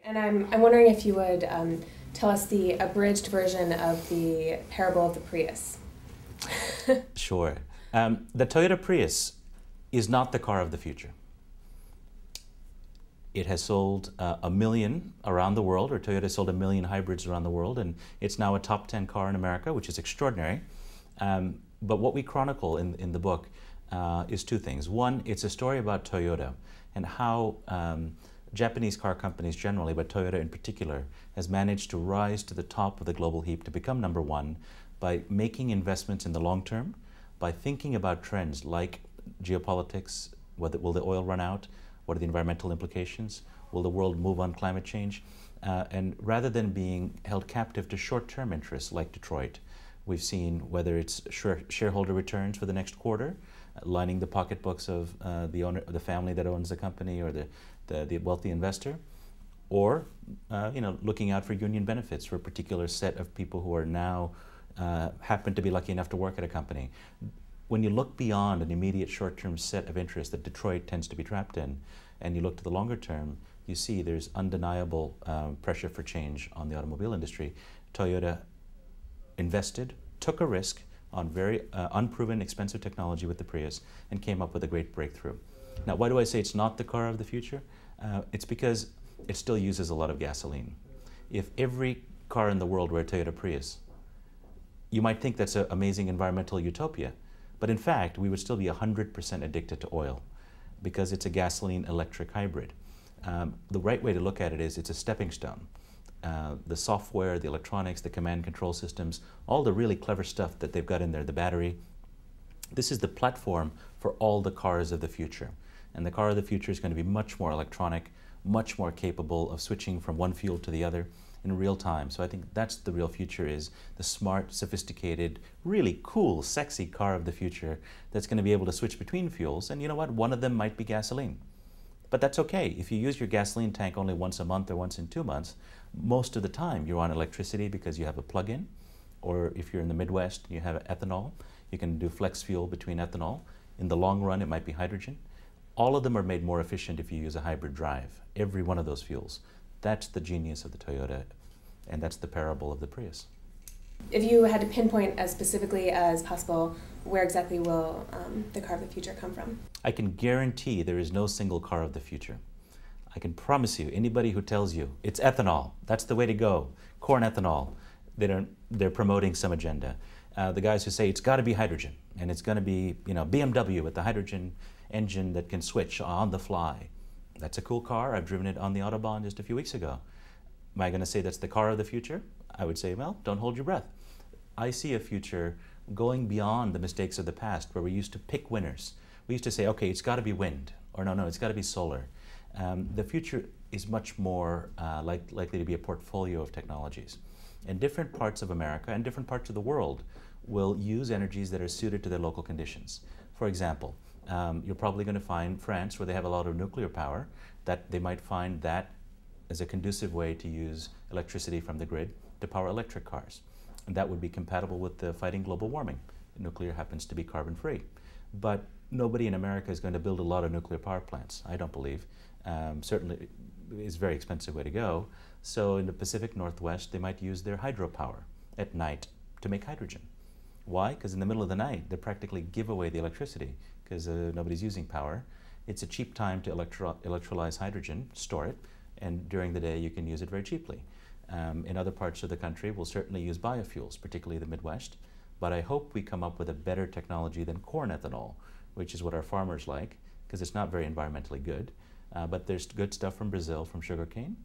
And I'm wondering if you would tell us the abridged version of the parable of the Prius. Sure. The Toyota Prius is not the car of the future. It has sold 1 million around the world, or Toyota sold 1 million hybrids around the world, and it's now a top 10 car in America, which is extraordinary. But what we chronicle in the book is two things. One, it's a story about Toyota and how Japanese car companies generally, but Toyota in particular, has managed to rise to the top of the global heap to become number one by making investments in the long term, by thinking about trends like geopolitics, will the oil run out, what are the environmental implications, will the world move on climate change, and rather than being held captive to short-term interests like Detroit, we've seen whether it's shareholder returns for the next quarter, lining the pocketbooks of the family that owns the company or the wealthy investor, or looking out for union benefits for a particular set of people who are now happen to be lucky enough to work at a company. When you look beyond an immediate short-term set of interests that Detroit tends to be trapped in, and you look to the longer term, you see there's undeniable pressure for change on the automobile industry. Toyota invested, took a risk on very unproven, expensive technology with the Prius, and came up with a great breakthrough. Now, why do I say it's not the car of the future? It's because it still uses a lot of gasoline. If every car in the world were a Toyota Prius, you might think that's an amazing environmental utopia, but in fact, we would still be 100% addicted to oil because it's a gasoline-electric hybrid. The right way to look at it is it's a stepping stone. The software, the electronics, the command control systems, all the really clever stuff that they've got in there, the battery, this is the platform for all the cars of the future. And the car of the future is going to be much more electronic, much more capable of switching from one fuel to the other in real time. So I think that's the real future, is the smart, sophisticated, really cool, sexy car of the future that's going to be able to switch between fuels. And you know what? One of them might be gasoline. But that's okay. If you use your gasoline tank only once a month or once in 2 months, most of the time you're on electricity because you have a plug-in, or if you're in the Midwest, you have ethanol. You can do flex fuel between ethanol. In the long run, it might be hydrogen. All of them are made more efficient if you use a hybrid drive, every one of those fuels. That's the genius of the Toyota, and that's the parable of the Prius. If you had to pinpoint as specifically as possible, where exactly will the car of the future come from? I can guarantee there is no single car of the future. I can promise you, anybody who tells you it's ethanol, that's the way to go, corn ethanol, they're promoting some agenda. The guys who say it's got to be hydrogen, and it's going to be BMW with the hydrogen engine that can switch on the fly. That's a cool car. I've driven it on the Autobahn just a few weeks ago. Am I going to say that's the car of the future? I would say, well, don't hold your breath. I see a future going beyond the mistakes of the past where we used to pick winners. We used to say, okay, it's got to be wind, or no, it's got to be solar. The future is much more likely to be a portfolio of technologies. And different parts of America and different parts of the world will use energies that are suited to their local conditions. For example, you're probably going to find France, where they have a lot of nuclear power, that they might find that as a conducive way to use electricity from the grid to power electric cars. And that would be compatible with fighting global warming. Nuclear happens to be carbon-free. But nobody in America is going to build a lot of nuclear power plants, I don't believe. Certainly, it's a very expensive way to go. So in the Pacific Northwest, they might use their hydropower at night to make hydrogen. Why? Because in the middle of the night, they practically give away the electricity because nobody's using power. It's a cheap time to electrolyze hydrogen, store it, and during the day you can use it very cheaply. In other parts of the country, we'll certainly use biofuels, particularly the Midwest, but I hope we come up with a better technology than corn ethanol, which is what our farmers like, because it's not very environmentally good. But there's good stuff from Brazil, from sugarcane,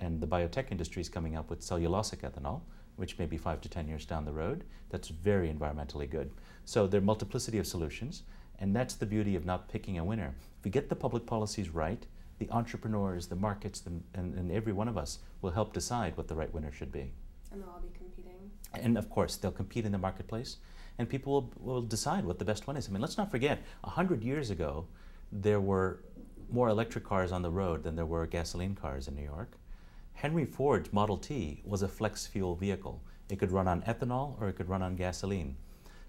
and the biotech industry is coming up with cellulosic ethanol, which may be 5 to 10 years down the road. That's very environmentally good. So there are multiplicity of solutions, and that's the beauty of not picking a winner. If we get the public policies right, the entrepreneurs, the markets, and every one of us will help decide what the right winner should be. And they'll all be competing. And of course, they'll compete in the marketplace, and people will decide what the best one is. I mean, let's not forget, 100 years ago, there were more electric cars on the road than there were gasoline cars in New York. Henry Ford's Model T was a flex fuel vehicle. It could run on ethanol or it could run on gasoline.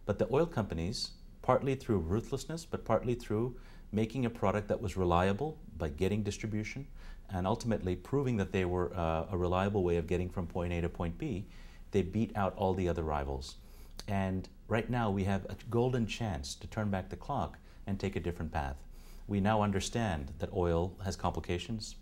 But the oil companies partly through ruthlessness, but partly through making a product that was reliable by getting distribution and ultimately proving that they were a reliable way of getting from point A to point B. They beat out all the other rivals. And right now we have a golden chance to turn back the clock and take a different path. We now understand that oil has complications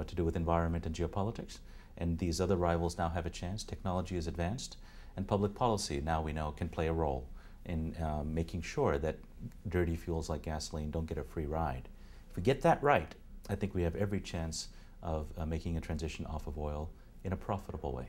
to do with environment and geopolitics, and these other rivals now have a chance. Technology is advanced, and public policy now we know can play a role in making sure that dirty fuels like gasoline don't get a free ride. If we get that right, I think we have every chance of making a transition off of oil in a profitable way.